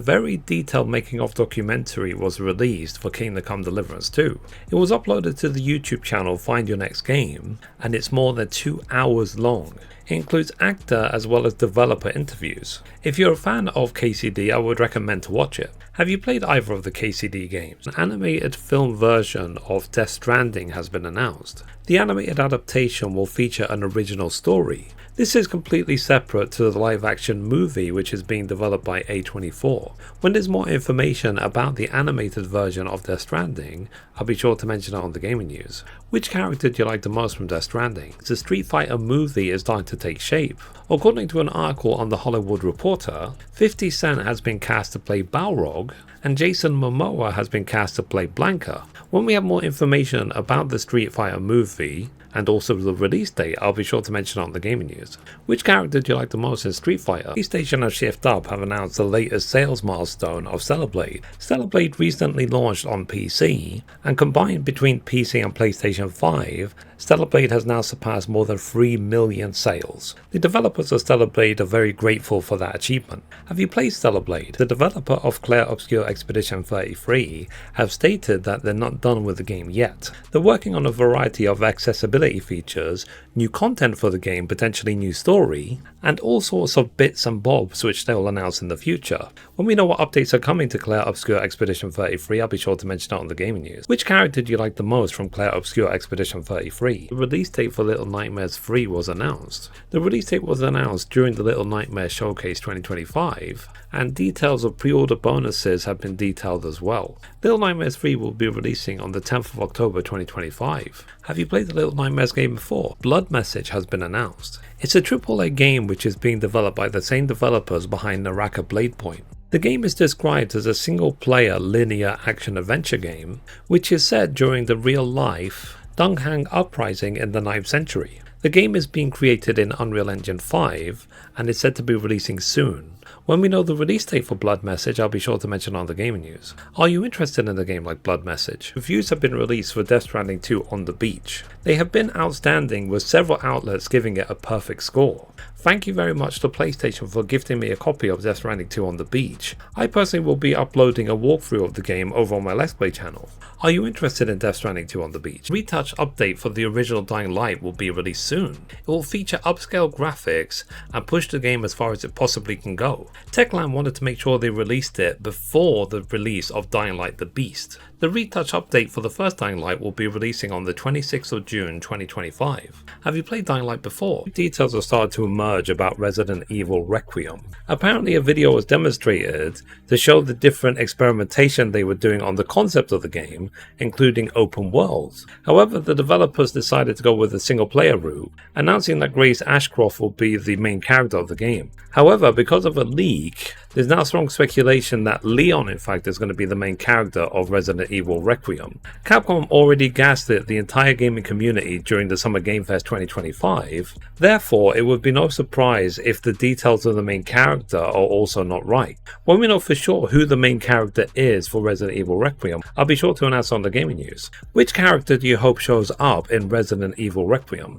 A very detailed making of documentary was released for Kingdom Come Deliverance 2. It was uploaded to the YouTube channel Find Your Next Game, and it's more than 2 hours long. It includes actor as well as developer interviews. If you're a fan of KCD, I would recommend to watch it. Have you played either of the KCD games? An animated film version of Death Stranding has been announced. The animated adaptation will feature an original story. This is completely separate to the live action movie which is being developed by A24. When there's more information about the animated version of Death Stranding, I'll be sure to mention it on the gaming news. Which character do you like the most from Death Stranding? The Street Fighter movie is starting to take shape. According to an article on The Hollywood Reporter, 50 Cent has been cast to play Balrog, and Jason Momoa has been cast to play Blanca. When we have more information about the Street Fighter movie, and also the release date, I'll be sure to mention it on the gaming news. Which character do you like the most in Street Fighter? PlayStation and Shift Up have announced the latest sales milestone of Stellar Blade. Stellar Blade recently launched on PC, and combined between PC and PlayStation 5, Stellar Blade has now surpassed more than 3 million sales. The developers of Stellar Blade are very grateful for that achievement. Have you played Stellar Blade? The developer of Clair Obscur Expedition 33 have stated that they're not done with the game yet. They're working on a variety of accessibility features, new content for the game, potentially new story, and all sorts of bits and bobs which they will announce in the future. When we know what updates are coming to Clair Obscur Expedition 33, I'll be sure to mention it on the gaming news. Which character do you like the most from Clair Obscur Expedition 33? The release date for Little Nightmares 3 was announced. The release date was announced during the Little Nightmares Showcase 2025, and details of pre-order bonuses have been detailed as well. Little Nightmares 3 will be releasing on the 10th of October 2025. Have you played the Little Nightmares game before? Blood Message has been announced. It's a AAA game which is being developed by the same developers behind Naraka Blade Point. The game is described as a single-player linear action-adventure game, which is set during the real-life Dunhang Uprising in the 9th century. The game is being created in Unreal Engine 5 and is said to be releasing soon. When we know the release date for Blood Message, I'll be sure to mention on the gaming news. Are you interested in a game like Blood Message? Reviews have been released for Death Stranding 2 on the beach. They have been outstanding, with several outlets giving it a perfect score. Thank you very much to PlayStation for gifting me a copy of Death Stranding 2 on the beach. I personally will be uploading a walkthrough of the game over on my Let's Play channel. Are you interested in Death Stranding 2 on the beach? Retouched update for the original Dying Light will be released soon. It will feature upscale graphics and push the game as far as it possibly can go. Techland wanted to make sure they released it before the release of Dying Light the Beast. The Retouch update for the first Dying Light will be releasing on the 26th of June 2025. Have you played Dying Light before? Details have started to emerge about Resident Evil Requiem. Apparently a video was demonstrated to show the different experimentation they were doing on the concept of the game, including open worlds. However, the developers decided to go with a single player route, announcing that Grace Ashcroft will be the main character of the game. However, because of a leak, there's now strong speculation that Leon in fact is going to be the main character of Resident Evil Requiem. Capcom already gaslit the entire gaming community during the Summer Game Fest 2025, therefore it would be no surprise if the details of the main character are also not right. When we know for sure who the main character is for Resident Evil Requiem, I'll be sure to announce on the gaming news. Which character do you hope shows up in Resident Evil Requiem?